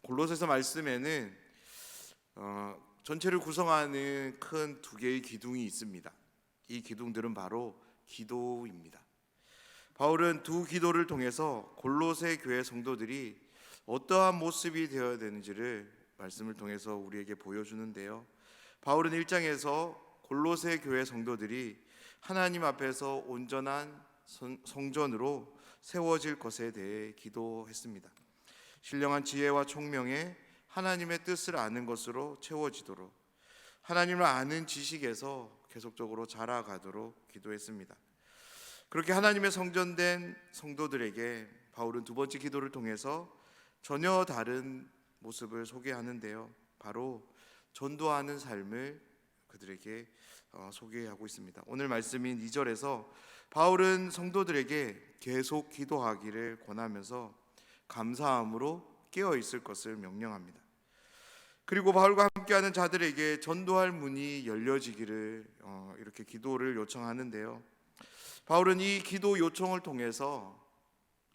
골로새서 말씀에는 전체를 구성하는 큰 두 개의 기둥이 있습니다. 이 기둥들은 바로 기도입니다. 바울은 두 기도를 통해서 골로새 교회 성도들이 어떠한 모습이 되어야 되는지를 말씀을 통해서 우리에게 보여주는데요. 바울은 1장에서 골로새 교회 성도들이 하나님 앞에서 온전한 성전으로 세워질 것에 대해 기도했습니다. 신령한 지혜와 총명에 하나님의 뜻을 아는 것으로 채워지도록, 하나님을 아는 지식에서 계속적으로 자라가도록 기도했습니다. 그렇게 하나님의 성전된 성도들에게 바울은 두 번째 기도를 통해서 전혀 다른 모습을 소개하는데요. 바로 전도하는 삶을 그들에게 소개하고 있습니다. 오늘 말씀인 2절에서 바울은 성도들에게 계속 기도하기를 권하면서 감사함으로 깨어 있을 것을 명령합니다. 그리고 바울과 함께하는 자들에게 전도할 문이 열려지기를 이렇게 기도를 요청하는데요. 바울은 이 기도 요청을 통해서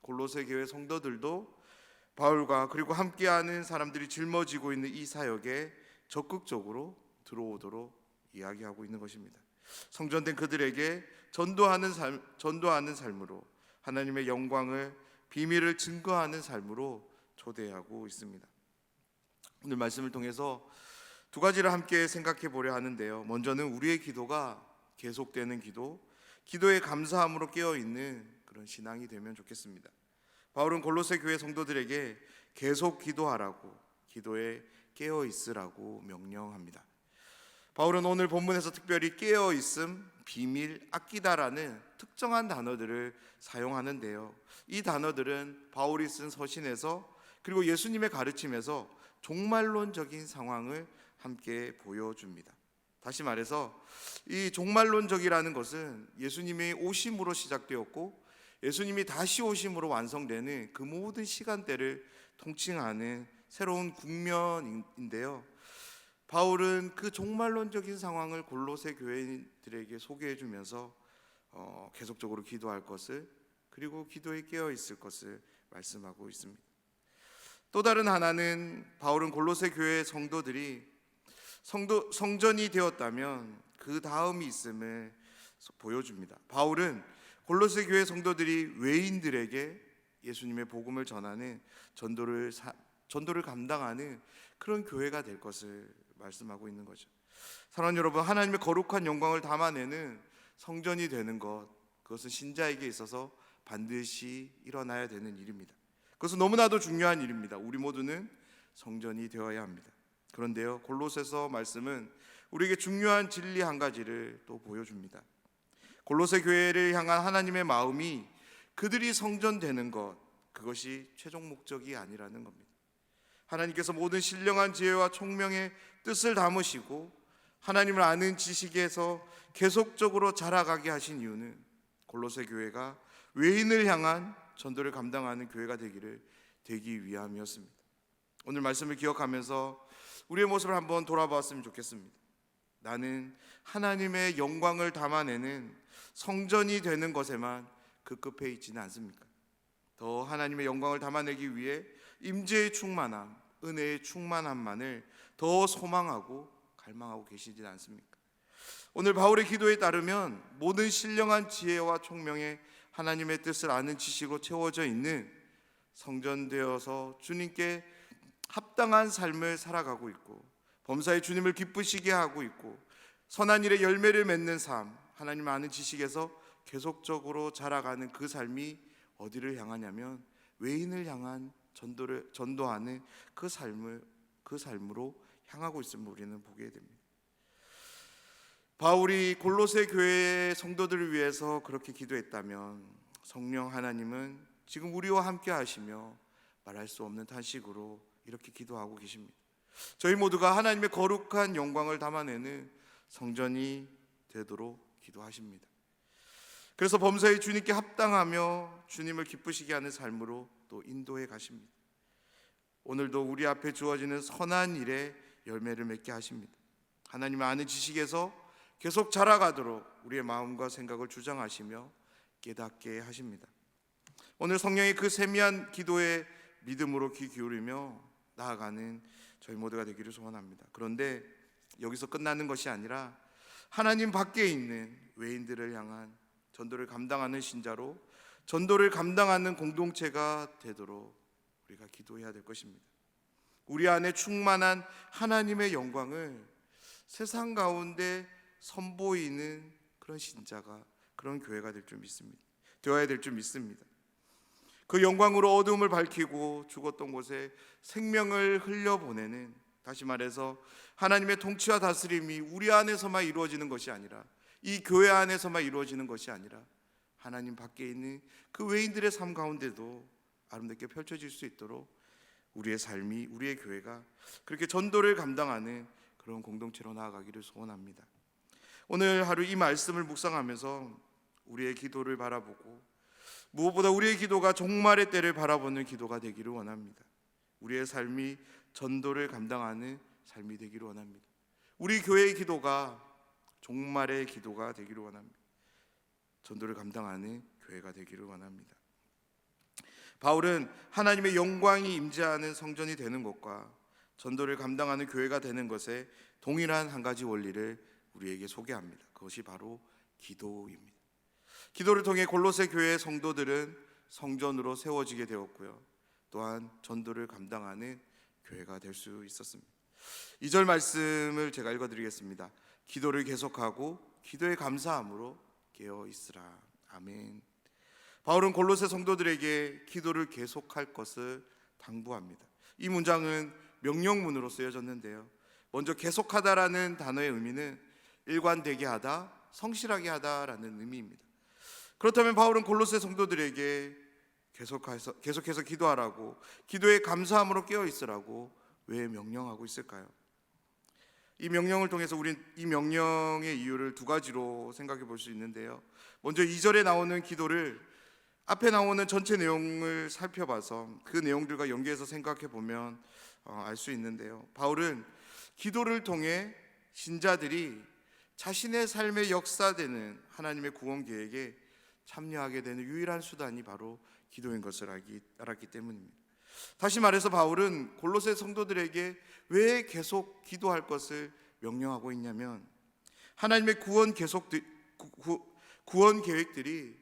골로새 교회 성도들도 바울과 그리고 함께하는 사람들이 짊어지고 있는 이 사역에 적극적으로 들어오도록 이야기하고 있는 것입니다. 성전된 그들에게 전도하는 삶으로 하나님의 영광을, 비밀을 증거하는 삶으로 초대하고 있습니다. 오늘 말씀을 통해서 두 가지를 함께 생각해 보려 하는데요. 먼저는 우리의 기도가 계속되는 기도, 기도에 감사함으로 깨어있는 그런 신앙이 되면 좋겠습니다. 바울은 골로새 교회 성도들에게 계속 기도하라고, 기도에 깨어있으라고 명령합니다. 바울은 오늘 본문에서 특별히 깨어있음, 비밀, 아끼다라는 특정한 단어들을 사용하는데요. 이 단어들은 바울이 쓴 서신에서 그리고 예수님의 가르침에서 종말론적인 상황을 함께 보여줍니다. 다시 말해서 이 종말론적이라는 것은 예수님의 오심으로 시작되었고 예수님이 다시 오심으로 완성되는 그 모든 시간대를 통칭하는 새로운 국면인데요. 바울은 그 종말론적인 상황을 골로새 교회인들에게 소개해 주면서 계속적으로 기도할 것을, 그리고 기도에 깨어 있을 것을 말씀하고 있습니다. 또 다른 하나는 바울은 골로새 교회 성도들이 성전이 되었다면 그 다음이 있음을 보여줍니다. 바울은 골로새 교회 성도들이 외인들에게 예수님의 복음을 전하는 전도를 감당하는 그런 교회가 될 것을 말씀하고 있는 거죠. 사랑하는 여러분, 하나님의 거룩한 영광을 담아내는 성전이 되는 것, 그것은 신자에게 있어서 반드시 일어나야 되는 일입니다. 그것은 너무나도 중요한 일입니다. 우리 모두는 성전이 되어야 합니다. 그런데요, 골로새서 말씀은 우리에게 중요한 진리 한 가지를 또 보여줍니다. 골로새 교회를 향한 하나님의 마음이 그들이 성전되는 것, 그것이 최종 목적이 아니라는 겁니다. 하나님께서 모든 신령한 지혜와 총명의 뜻을 담으시고 하나님을 아는 지식에서 계속적으로 자라가게 하신 이유는 골로새 교회가 외인을 향한 전도를 감당하는 교회가 되기 위함이었습니다. 오늘 말씀을 기억하면서 우리의 모습을 한번 돌아봤으면 좋겠습니다. 나는 하나님의 영광을 담아내는 성전이 되는 것에만 급급해 있지는 않습니까? 더 하나님의 영광을 담아내기 위해 임재의 충만함, 은혜의 충만함만을 더 소망하고 갈망하고 계시지 않습니까? 오늘 바울의 기도에 따르면 모든 신령한 지혜와 총명에 하나님의 뜻을 아는 지식으로 채워져 있는 성전되어서 주님께 합당한 삶을 살아가고 있고 범사에 주님을 기쁘시게 하고 있고 선한 일에 열매를 맺는 삶, 하나님 아는 지식에서 계속적으로 자라가는 그 삶이 어디를 향하냐면 외인을 향한 전도하는 그 삶으로 향하고 있음을 우리는 보게 됩니다. 바울이 골로새 교회의 성도들을 위해서 그렇게 기도했다면 성령 하나님은 지금 우리와 함께 하시며 말할 수 없는 탄식으로 이렇게 기도하고 계십니다. 저희 모두가 하나님의 거룩한 영광을 담아내는 성전이 되도록 기도하십니다. 그래서 범사에 주님께 합당하며 주님을 기쁘시게 하는 삶으로 또 인도해 가십니다. 오늘도 우리 앞에 주어지는 선한 일에 열매를 맺게 하십니다. 하나님을 아는 지식에서 계속 자라가도록 우리의 마음과 생각을 주장하시며 깨닫게 하십니다. 오늘 성령의 그 세미한 기도에 믿음으로 귀 기울이며 나아가는 저희 모두가 되기를 소원합니다. 그런데 여기서 끝나는 것이 아니라 하나님 밖에 있는 외인들을 향한 전도를 감당하는 신자로 전도를 감당하는 공동체가 되도록 우리가 기도해야 될 것입니다. 우리 안에 충만한 하나님의 영광을 세상 가운데 선보이는 그런 신자가, 그런 교회가 될 줄 믿습니다. 되어야 될 줄 믿습니다. 그 영광으로 어둠을 밝히고 죽었던 곳에 생명을 흘려보내는, 다시 말해서 하나님의 통치와 다스림이 우리 안에서만 이루어지는 것이 아니라, 이 교회 안에서만 이루어지는 것이 아니라 하나님 밖에 있는 그 외인들의 삶 가운데도 아름답게 펼쳐질 수 있도록 우리의 삶이, 우리의 교회가 그렇게 전도를 감당하는 그런 공동체로 나아가기를 소원합니다. 오늘 하루 이 말씀을 묵상하면서 우리의 기도를 바라보고, 무엇보다 우리의 기도가 종말의 때를 바라보는 기도가 되기를 원합니다. 우리의 삶이 전도를 감당하는 삶이 되기를 원합니다. 우리 교회의 기도가 종말의 기도가 되기를 원합니다. 전도를 감당하는 교회가 되기를 원합니다. 바울은 하나님의 영광이 임재하는 성전이 되는 것과 전도를 감당하는 교회가 되는 것에 동일한 한 가지 원리를 우리에게 소개합니다. 그것이 바로 기도입니다. 기도를 통해 골로새 교회의 성도들은 성전으로 세워지게 되었고요, 또한 전도를 감당하는 교회가 될 수 있었습니다. 2절 말씀을 제가 읽어드리겠습니다. 기도를 계속하고 기도에 감사함으로 깨어 있으라. 아멘. 바울은 골로새 성도들에게 기도를 계속할 것을 당부합니다. 이 문장은 명령문으로 쓰여졌는데요, 먼저 계속하다라는 단어의 의미는 일관되게 하다, 성실하게 하다라는 의미입니다. 그렇다면 바울은 골로새 성도들에게 계속해서 기도하라고, 기도에 감사함으로 깨어 있으라고 왜 명령하고 있을까요? 이 명령을 통해서 우린 이 명령의 이유를 두 가지로 생각해 볼 수 있는데요, 먼저 2절에 나오는 기도를 앞에 나오는 전체 내용을 살펴봐서 그 내용들과 연계해서 생각해 보면 알 수 있는데요, 바울은 기도를 통해 신자들이 자신의 삶에 역사되는 하나님의 구원 계획에 참여하게 되는 유일한 수단이 바로 기도인 것을 알았기 때문입니다. 다시 말해서 바울은 골로새 성도들에게 왜 계속 기도할 것을 명령하고 있냐면, 하나님의 구원 계획들이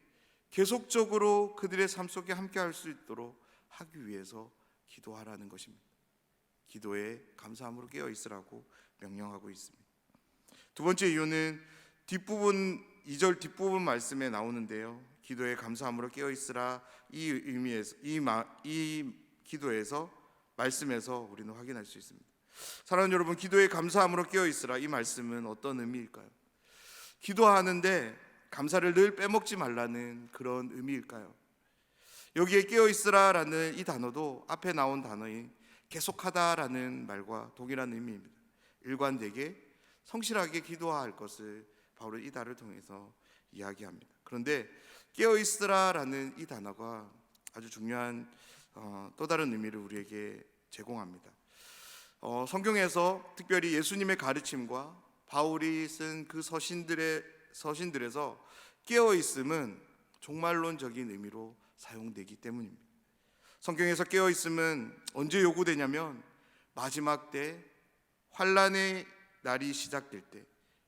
계속적으로 그들의 삶 속에 함께할 수 있도록 하기 위해서 기도하라는 것입니다. 기도에 감사함으로 깨어 있으라고 명령하고 있습니다. 두 번째 이유는 2절 뒷부분 말씀에 나오는데요, 기도에 감사함으로 깨어 있으라, 이 의미에서 이 기도에서 말씀에서 우리는 확인할 수 있습니다. 사랑하는 여러분, 기도에 감사함으로 깨어 있으라, 이 말씀은 어떤 의미일까요? 기도하는데 감사를 늘 빼먹지 말라는 그런 의미일까요? 여기에 깨어 있으라라는 이 단어도 앞에 나온 단어인 계속하다라는 말과 동일한 의미입니다. 일관되게 성실하게 기도할 것을 바울은 이 단어를 통해서 이야기합니다. 그런데 깨어 있으라라는 이 단어가 아주 중요한 또 다른 의미를 우리에게 제공합니다. 성경에서 특별히 예수님의 가르침과 바울이 쓴 그 서신들에서 깨어 있음은 종말론적인 의미로 사용되기 때문입니다. 성경에서 깨어 있음은 언제 요구되냐면 마지막 때, 환난의 날이 시작될 때,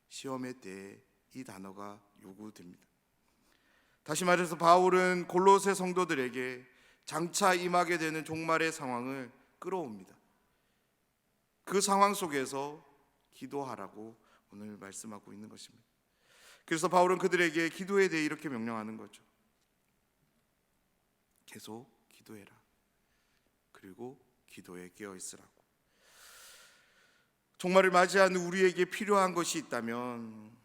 시험의 때에 이 단어가 요구됩니다. 다시 말해서 바울은 골로새 성도들에게 장차 임하게 되는 종말의 상황을 끌어옵니다. 그 상황 속에서 기도하라고 오늘 말씀하고 있는 것입니다. 그래서 바울은 그들에게 기도에 대해 이렇게 명령하는 거죠. 계속 기도해라. 그리고 기도에 깨어 있으라고. 종말을 맞이하는 우리에게 필요한 것이 있다면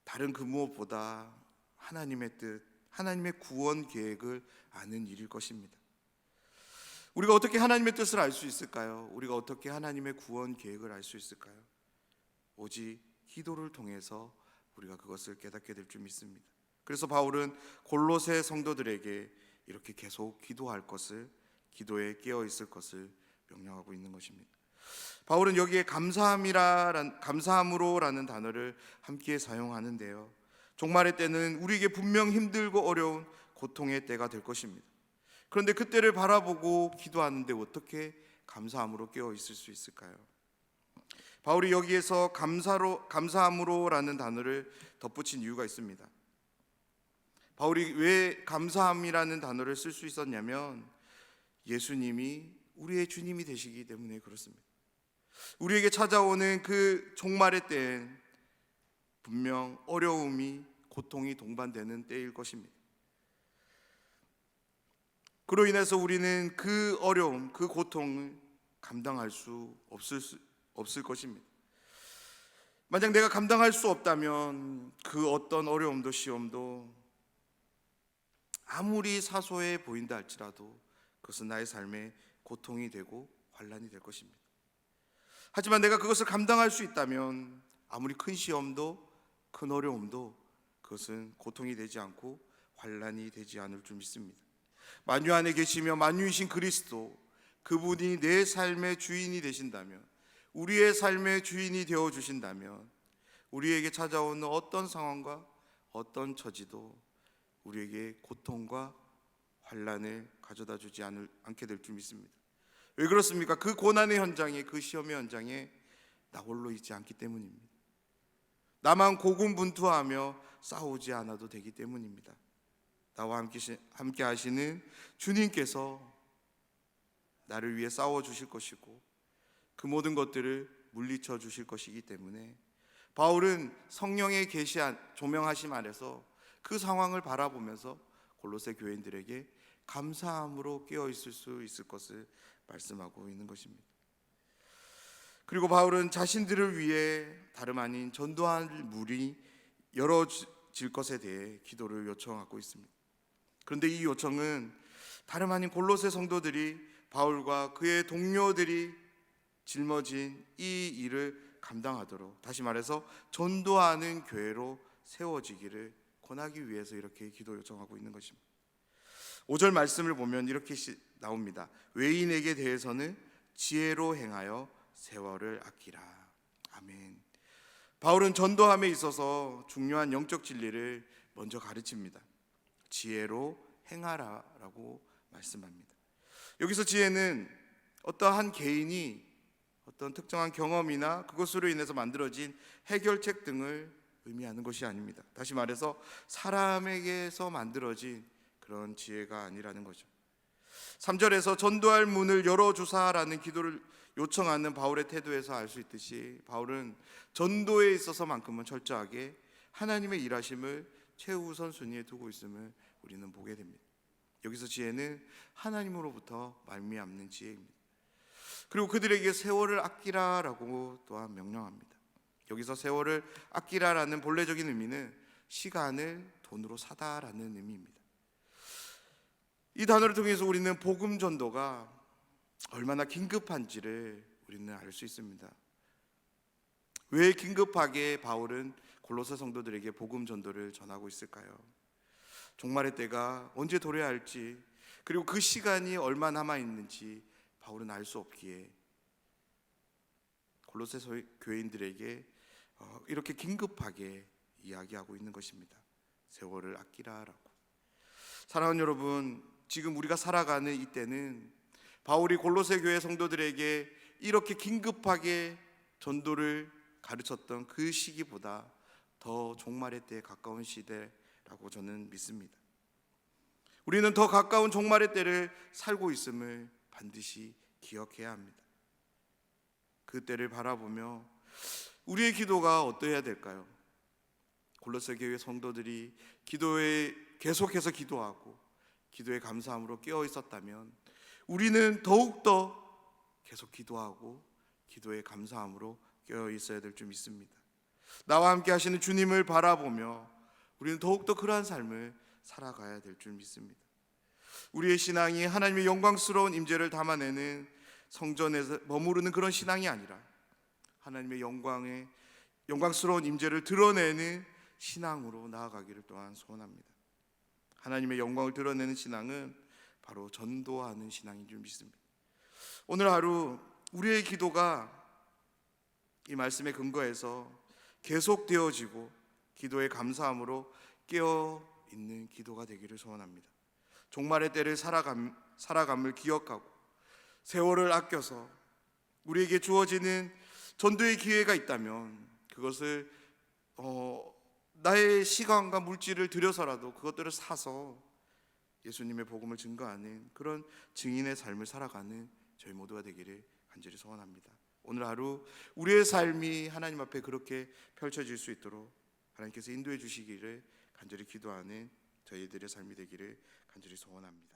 다른 그 무엇보다 하나님의 뜻, 하나님의 구원 계획을 아는 일일 것입니다. 우리가 어떻게 하나님의 뜻을 알 수 있을까요? 우리가 어떻게 하나님의 구원 계획을 알 수 있을까요? 오직 기도를 통해서 우리가 그것을 깨닫게 될 줄 믿습니다. 그래서 바울은 골로새 성도들에게 이렇게 계속 기도할 것을, 기도에 깨어 있을 것을 명령하고 있는 것입니다. 바울은 여기에 감사함으로라는 단어를 함께 사용하는데요, 종말의 때는 우리에게 분명 힘들고 어려운 고통의 때가 될 것입니다. 그런데 그때를 바라보고 기도하는데 어떻게 감사함으로 깨어 있을 수 있을까요? 바울이 여기에서 감사함으로라는 단어를 덧붙인 이유가 있습니다. 바울이 왜 감사함이라는 단어를 쓸 수 있었냐면 예수님이 우리의 주님이 되시기 때문에 그렇습니다. 우리에게 찾아오는 그 종말의 때엔 분명 어려움이, 고통이 동반되는 때일 것입니다. 그로 인해서 우리는 그 어려움, 그 고통을 감당할 수 없을 것입니다. 만약 내가 감당할 수 없다면 그 어떤 어려움도 시험도 아무리 사소해 보인다 할지라도 그것은 나의 삶에 고통이 되고 환난이 될 것입니다. 하지만 내가 그것을 감당할 수 있다면 아무리 큰 시험도 큰 어려움도 그것은 고통이 되지 않고 환난이 되지 않을 줄 믿습니다. 만유 안에 계시며 만유이신 그리스도, 그분이 내 삶의 주인이 되신다면, 우리의 삶의 주인이 되어 주신다면 우리에게 찾아오는 어떤 상황과 어떤 처지도 우리에게 고통과 환난을 가져다 주지 않게 될 줄 믿습니다. 왜 그렇습니까? 그 고난의 현장에, 그 시험의 현장에 나 홀로 있지 않기 때문입니다. 나만 고군분투하며 싸우지 않아도 되기 때문입니다. 나와 함께 하시는 주님께서 나를 위해 싸워 주실 것이고 그 모든 것들을 물리쳐 주실 것이기 때문에 바울은 성령의 계시한 조명하심 아래서 그 상황을 바라보면서 골로새 교인들에게 감사함으로 깨어 있을 수 있을 것을 말씀하고 있는 것입니다. 그리고 바울은 자신들을 위해 다름 아닌 전도할 물이 열어질 것에 대해 기도를 요청하고 있습니다. 그런데 이 요청은 다름 아닌 골로새 성도들이 바울과 그의 동료들이 짊어진 이 일을 감당하도록, 다시 말해서 전도하는 교회로 세워지기를 권하기 위해서 이렇게 기도 요청하고 있는 것입니다. 5절 말씀을 보면 이렇게 나옵니다. 외인에게 대해서는 지혜로 행하여 세월을 아끼라. 아멘. 바울은 전도함에 있어서 중요한 영적 진리를 먼저 가르칩니다. 지혜로 행하라라고 말씀합니다. 여기서 지혜는 어떠한 개인이 어떤 특정한 경험이나 그것으로 인해서 만들어진 해결책 등을 의미하는 것이 아닙니다. 다시 말해서 사람에게서 만들어진 그런 지혜가 아니라는 거죠. 3절에서 전도할 문을 열어주사라는 기도를 요청하는 바울의 태도에서 알 수 있듯이 바울은 전도에 있어서만큼은 철저하게 하나님의 일하심을 최우선 순위에 두고 있음을 우리는 보게 됩니다. 여기서 지혜는 하나님으로부터 말미암는 지혜입니다. 그리고 그들에게 세월을 아끼라라고 또한 명령합니다. 여기서 세월을 아끼라라는 본래적인 의미는 시간을 돈으로 사다라는 의미입니다. 이 단어를 통해서 우리는 복음 전도가 얼마나 긴급한지를 우리는 알 수 있습니다. 왜 긴급하게 바울은 골로새 성도들에게 복음 전도를 전하고 있을까요? 종말의 때가 언제 도래야 할지, 그리고 그 시간이 얼마 남아 있는지 바울은 알 수 없기에 골로새 교인들에게 이렇게 긴급하게 이야기하고 있는 것입니다. 세월을 아끼라라고. 사랑하는 여러분, 지금 우리가 살아가는 이때는 바울이 골로새 교회 성도들에게 이렇게 긴급하게 전도를 가르쳤던 그 시기보다 더 종말의 때에 가까운 시대라고 저는 믿습니다. 우리는 더 가까운 종말의 때를 살고 있음을 반드시 기억해야 합니다. 그 때를 바라보며 우리의 기도가 어떠해야 될까요? 골로새 교회 성도들이 기도에 계속해서 기도하고 기도에 감사함으로 깨어 있었다면 우리는 더욱더 계속 기도하고 기도에 감사함으로 깨어 있어야 될 줄 믿습니다. 나와 함께 하시는 주님을 바라보며 우리는 더욱더 그러한 삶을 살아가야 될 줄 믿습니다. 우리의 신앙이 하나님의 영광스러운 임재를 담아내는 성전에서 머무르는 그런 신앙이 아니라 하나님의 영광스러운 임재를 드러내는 신앙으로 나아가기를 또한 소원합니다. 하나님의 영광을 드러내는 신앙은 바로 전도하는 신앙인 줄 믿습니다. 오늘 하루 우리의 기도가 이 말씀에 근거해서 계속되어지고 기도에 감사함으로 깨어 있는 기도가 되기를 소원합니다. 종말의 때를 살아감을 기억하고 세월을 아껴서 우리에게 주어지는 전도의 기회가 있다면 그것을 나의 시간과 물질을 들여서라도 그것들을 사서 예수님의 복음을 증거하는 그런 증인의 삶을 살아가는 저희 모두가 되기를 간절히 소원합니다. 오늘 하루 우리의 삶이 하나님 앞에 그렇게 펼쳐질 수 있도록 하나님께서 인도해 주시기를 간절히 기도하는 저희들의 삶이 되기를 간절히 소원합니다.